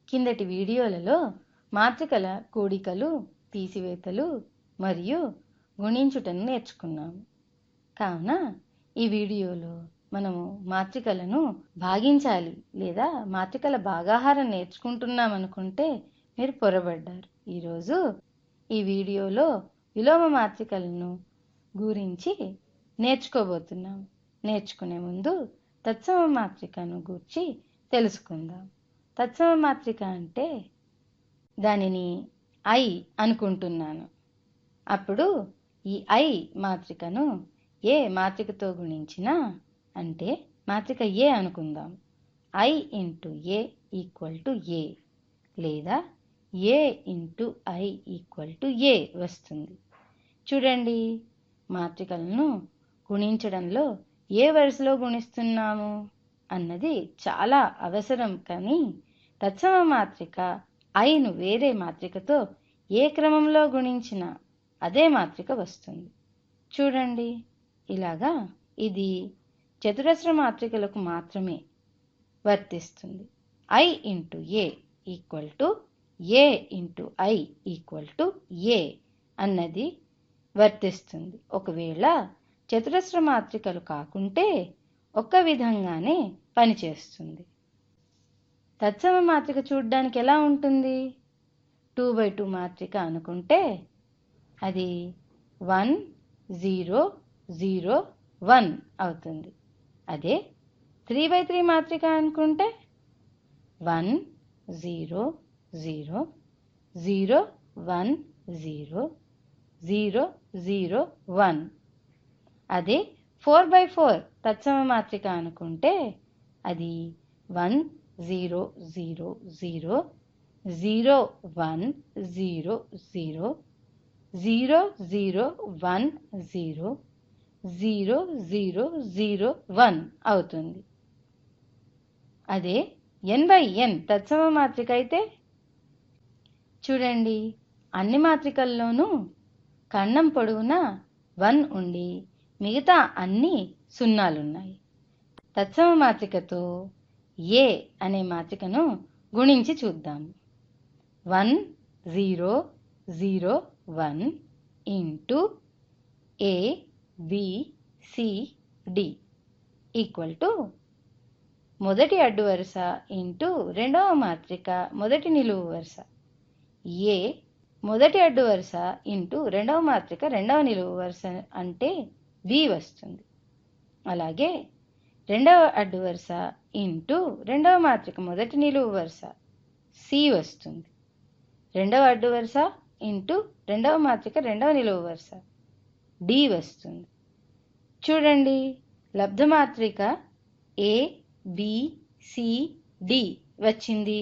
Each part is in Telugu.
కిందటి వీడియోలలో మాత్రికల కూడికలు, తీసివేతలు మరియు గుణించుటను నేర్చుకున్నాము. కావున ఈ వీడియోలో మనము మాత్రికలను భాగించాలి లేదా మాత్రికల భాగాహారం నేర్చుకుంటున్నామనుకుంటే మీరు పొరబడ్డారు. ఈరోజు ఈ వీడియోలో విలోమ మాత్రికలను గురించి నేర్చుకోబోతున్నాము. నేర్చుకునే ముందు తత్సమ మాత్రికను గురించి తెలుసుకుందాం. తత్సమ మాత్రిక అంటే దానిని ఐ అనుకుంటున్నాను. అప్పుడు ఈ ఐ మాత్రికను ఏ మాత్రికతో గుణించినా, అంటే మాత్రిక ఏ అనుకుందాం, I into A equal to A లేదా A into I equal to A వస్తుంది. చూడండి, మాత్రికలను గుణించడంలో ఏ వరుసలో గుణిస్తున్నాము అన్నది చాలా అవసరం. కానీ తత్సమ మాత్రిక ఐను వేరే మాత్రికతో ఏ క్రమంలో గుణించినా అదే మాత్రిక వస్తుంది. చూడండి, ఇలాగా ఇది చతురస్ర మాత్రికలకు మాత్రమే వర్తిస్తుంది. I into A equal to A into I equal to A అన్నది వర్తిస్తుంది. ఒకవేళ చతురస్ర మాత్రికలు కాకుంటే ఒక్క విధంగానే పనిచేస్తుంది. తత్సమ మాత్రిక చూడడానికి ఎలా ఉంటుంది? 2x2 మాత్రిక అనుకుంటే అది 1 0 0 1 అవుతుంది. అదే 3x3 మాత్రిక అనుకుంటే 1 0 0 0 1 0 0 0 1. అదే 4x4 తత్సమ మాత్రిక అనుకుంటే అది 1 0 0 0 0 1 0 0 0 0 1 0 0 0 0 1 అవుతుంది. అదే n/n తత్సమ మాత్రిక అయితే చూడండి, అన్ని మాత్రికల్లోనూ కర్ణం పొడవునా 1 ఉండి మిగతా అన్ని సున్నాలున్నాయి. తత్సమ మాత్రికతో ఏ అనే మాత్రికను గుణించి చూద్దాము. 1 0 0 1 into A B C D equal to మొదటి అడ్డు వరుస ఇంటూ రెండవ మాత్రిక మొదటి నిలువు వరుస, ఏ మొదటి అడ్డు వరుస ఇంటూ రెండవ మాత్రిక రెండవ నిలువు వరుస అంటే బి వస్తుంది. అలాగే రెండవ అడ్డు వరుస ఇంటూ రెండవ మాత్రిక మొదటి నిలువు వరుస సి వస్తుంది. రెండవ అడ్డు వరుస ఇంటూ రెండవ మాత్రిక రెండవ నిలువు వరుస డి వస్తుంది. చూడండి, లబ్ధ మాత్రిక ఏ బి సి డి వచ్చింది.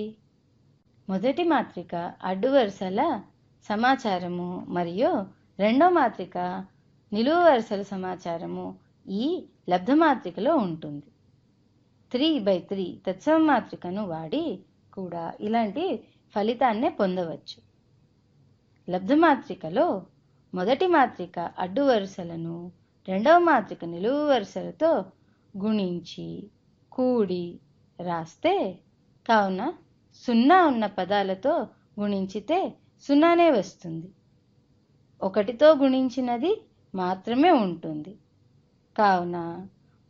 మొదటి మాత్రిక అడ్డు వరుసల సమాచారము మరియు రెండవ మాత్రిక నిలువు వరుసల సమాచారము ఈ లబ్ధ మాత్రికలో ఉంటుంది. 3x3 తత్సమ మాత్రికను వాడి కూడా ఇలాంటి ఫలితాన్నే పొందవచ్చు. లబ్ధ మాత్రికలో మొదటి మాత్రిక అడ్డు వరుసలను రెండవ మాత్రిక నిలువు వరుసలతో గుణించి కూడి రాస్తే, కావున 0 ఉన్న పదాలతో గుణించితే 0నే వస్తుంది. 1తో గుణించినది మాత్రమే ఉంటుంది. కావున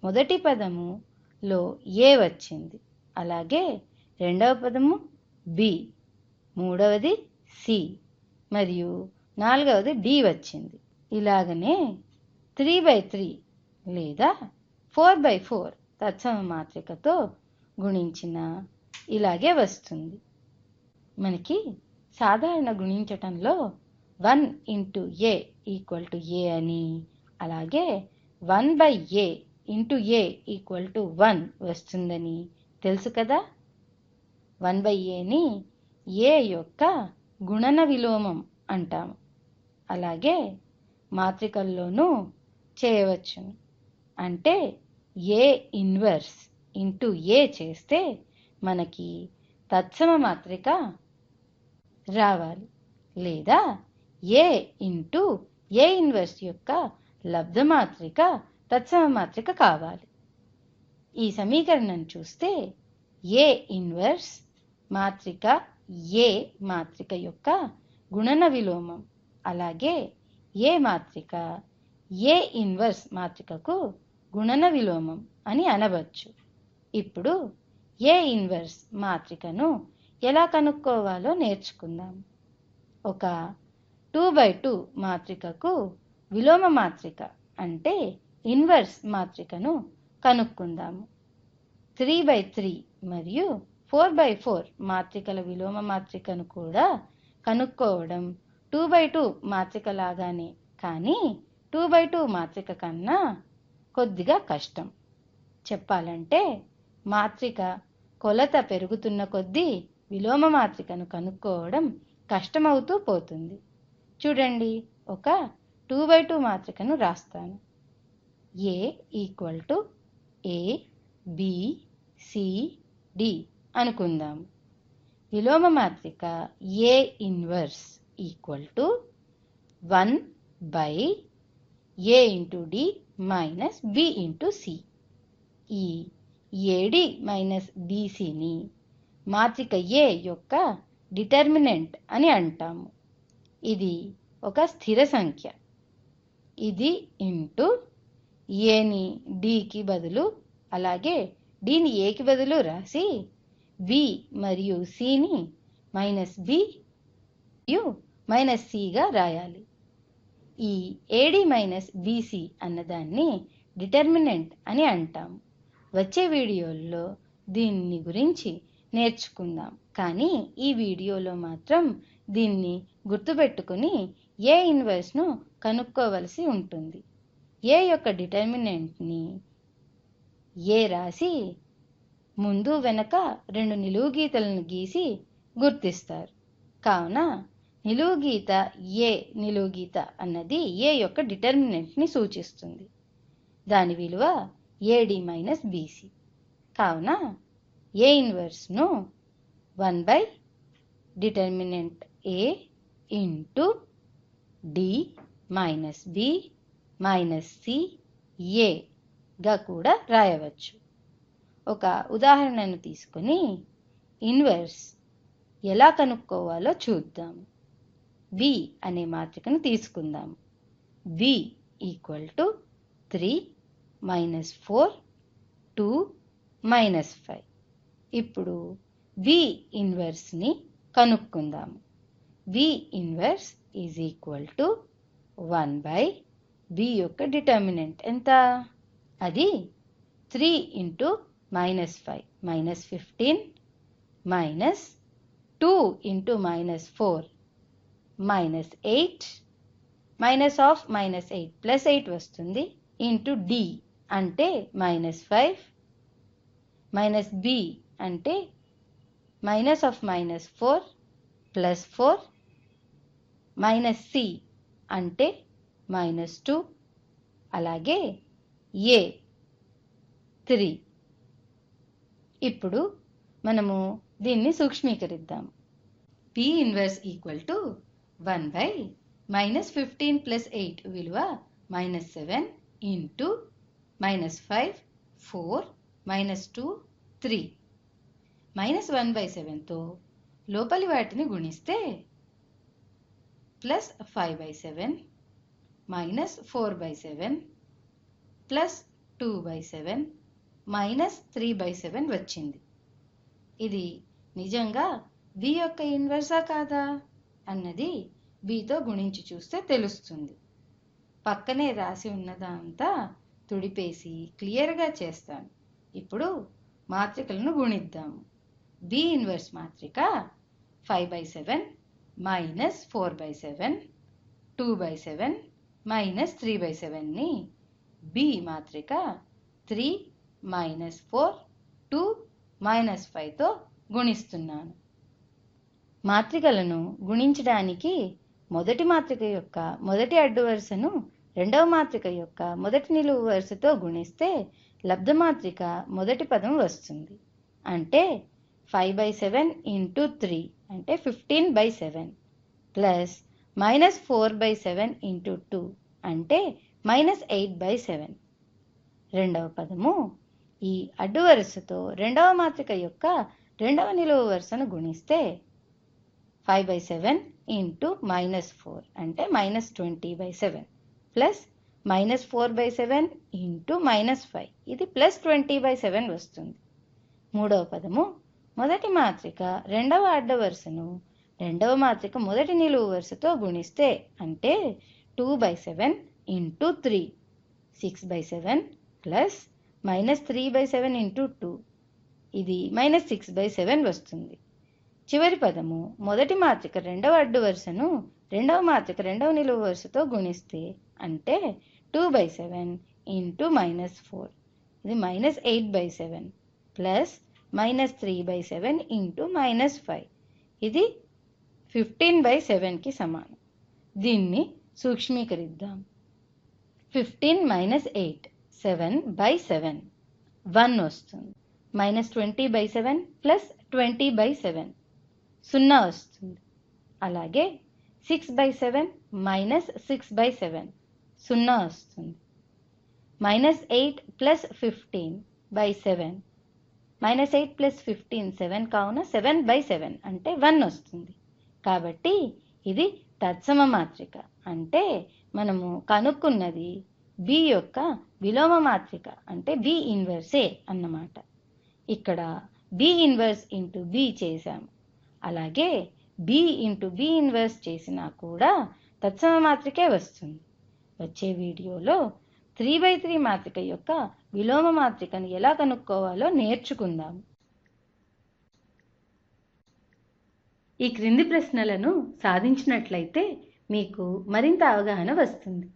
మొదటి పదములో ఏ వచ్చింది, అలాగే రెండవ పదము బి, మూడవది సి మరియు నాలుగవది డి వచ్చింది. ఇలాగనే 3x3 లేదా 4x4 తత్సమ మాత్రికతో గుణించిన ఇలాగే వస్తుంది. మనకి సాధారణ గుణించటంలో 1 ఇంటూ ఏ ఈక్వల్ టు ఏ అని, అలాగే 1/a into A equal to 1 వస్తుందని తెలుసు కదా. 1/aని ఏ యొక్క గుణన విలోమం అంటాము. అలాగే మాత్రికల్లోనూ చేయవచ్చును. అంటే ఏ ఇన్వర్స్ ఇంటూ ఏ చేస్తే మనకి తత్సమ మాత్రిక రావాలి, లేదా ఏ ఇంటూ ఏ ఇన్వర్స్ యొక్క లబ్ధ మాత్రిక తత్సమ మాత్రిక కావాలి. ఈ సమీకరణం చూస్తే ఏ ఇన్వర్స్ మాత్రిక ఏ మాత్రిక యొక్క గుణన విలోమం. అలాగే ఏ మాత్రిక ఏ ఇన్వర్స్ మాత్రికకు గుణన విలోమం అని అనవచ్చు. ఇప్పుడు ఏ ఇన్వర్స్ మాత్రికను ఎలా కనుక్కోవాలో నేర్చుకుందాం. ఒక 2x2 మాత్రికకు విలోమ మాత్రిక అంటే ఇన్వర్స్ మాత్రికను కనుక్కుందాము. 3x3 మరియు 4x4 మాత్రికల విలోమ మాత్రికను కూడా కనుక్కోవడం 2x2 మాత్రిక లాగానే, కానీ 2x2 మాత్రిక కన్నా కొద్దిగా కష్టం. చెప్పాలంటే మాత్రిక కొలత పెరుగుతున్న కొద్దీ విలోమ మాత్రికను కనుక్కోవడం కష్టమవుతూ పోతుంది. చూడండి, ఒక 2x2 మాత్రికను రాస్తాను. A = A B C D అనుకుందాం. విలోమ మాత్రిక A inverse = 1/A × D - B × C. ఈ AD - BCని మాత్రిక A యొక్క డిటర్మినెంట్ అని అంటాము. ఇది ఒక స్థిర సంఖ్య. ఇది ఇంటూ ఏని డికి బదులు, అలాగే డిని ఏకి బదులు రాసి బి మరియు సిని -b మరియు -cగా రాయాలి. ఈ ఏడి -bc అన్నదాన్ని డిటర్మినెంట్ అని అంటాము. వచ్చే వీడియోల్లో దీన్ని గురించి నేర్చుకుందాం. కానీ ఈ వీడియోలో మాత్రం దీన్ని గుర్తుపెట్టుకుని ఏ ఇన్వర్స్ను కనుక్కోవలసి ఉంటుంది. ఏ యొక్క డిటర్మినెంట్ని ఏ రాసి ముందు వెనక 2 నిలువు గీతలను గీసి గుర్తిస్తారు. కావున నిలువు గీత ఏ నిలువు గీత అన్నది ఏ యొక్క డిటర్మినెంట్ని సూచిస్తుంది. దాని విలువ AD - BC. కావున ఏ ఇన్వర్స్ను 1/A × D - B - C A గా కూడా రాయవచ్చు. ఒక ఉదాహరణను తీసుకుని ఇన్వర్స్ ఎలా కనుక్కోవాలో చూద్దాం. B అనే మాత్రికను తీసుకుందాం. B = 3 - 4 2 - 5. ఇప్పుడు B ఇన్వర్స్ని కనుక్కుందాము. B ఇన్వర్స్ = 1/B యొక్క డిటర్మినెంట్ ఎంత? అది 3 × -5 -15 -2 × -4 -8 -8 +8 వస్తుంది ఇంటూ D అంటే -5 B అంటే -4 +4 C అంటే -2 అలాగే A 3. ఇప్పుడు మనము దీన్ని సూక్ష్మీకరిద్దాం. P ఇన్వర్స్ = 1/-15 + 8 విలువ -7 ఇంటూ -5 4 -2 3. -1/7తో లోపలి వాటిని గుణిస్తే +5/7 -4/7 +2/7 -3/7 వచ్చింది. ఇది నిజంగా B యొక్క ఇన్వర్సా కాదా అన్నది Bతో గుణించి చూస్తే తెలుస్తుంది. పక్కనే రాసి ఉన్నదంతా తుడిపేసి క్లియర్గా చేస్తాను. ఇప్పుడు మాత్రికలను గుణిద్దాము. B ఇన్వర్స్ మాత్రిక 5/7 -4/7 2/7 -3/7ని B మాత్రిక 3 -4 2 -5తో గుణిస్తున్నాను. మాత్రికలను గుణించడానికి మొదటి మాత్రిక యొక్క మొదటి అడ్డు వరుసను రెండవ మాత్రిక యొక్క మొదటి నిలువు వరుసతో గుణిస్తే లబ్ధ మాత్రిక మొదటి పదం వస్తుంది. అంటే 5/7 × 3 అంటే 15/7 ప్లస్ -4/7 × 2 అంటే -8/7. రెండవ పదము ఈ అడ్డు వరుసతో రెండవ మాత్రిక యొక్క రెండవ నిలువు వరుసను గుణిస్తే 5/7 ఇంటూ -4 అంటే -20/7 ప్లస్ -4/7 ఇంటూ -5 ఇది +20/7 వస్తుంది. మూడవ పదము మొదటి మాత్రిక రెండవ అడ్డ వరుసను రెండవ మాత్రిక మొదటి నిలువు వరుసతో గుణిస్తే అంటే 2/7 ఇంటూ 3 6/7 ప్లస్ -3/7 ఇంటూ 2 ఇది -6/7 వస్తుంది. చివరి పదము మొదటి మాత్రిక రెండవ అడ్డు వరుసను రెండవ మాత్రిక రెండవ నిలువు వరుసతో గుణిస్తే అంటే 2/7 ఇంటూ -4 ఇది -8/7 ప్లస్ -3/7 ఇంటూ -5 ఇది 15/7కి సమానం. దీన్ని సూక్ష్మీకరిద్దాం. 15 - 8 7/7 1 వస్తుంది. -20/7 ప్లస్ 20/7 0 వస్తుంది. అలాగే 6/7 -6/7 0 వస్తుంది. -8 ప్లస్ 15/7 -8 ప్లస్ 15 7 కావున 7/7 అంటే 1 వస్తుంది. కాబట్టి ఇది తత్సమ మాత్రిక అంటే మనము కనుక్కున్నది B యొక్క విలోమ మాత్రిక అంటే B ఇన్వర్సే అన్నమాట. ఇక్కడ B ఇన్వర్స్ ఇంటూ B చేశాము. అలాగే B ఇంటూ B ఇన్వర్స్ చేసినా కూడా తత్సమ మాత్రికే వస్తుంది. వచ్చే వీడియోలో 3/3 మాత్రిక యొక్క విలోమ మాత్రికను ఎలా కనుక్కోవాలో నేర్చుకుందాం. ఈ క్రింది ప్రశ్నలను సాధించినట్లయితే మీకు మరింత అవగాహన వస్తుంది.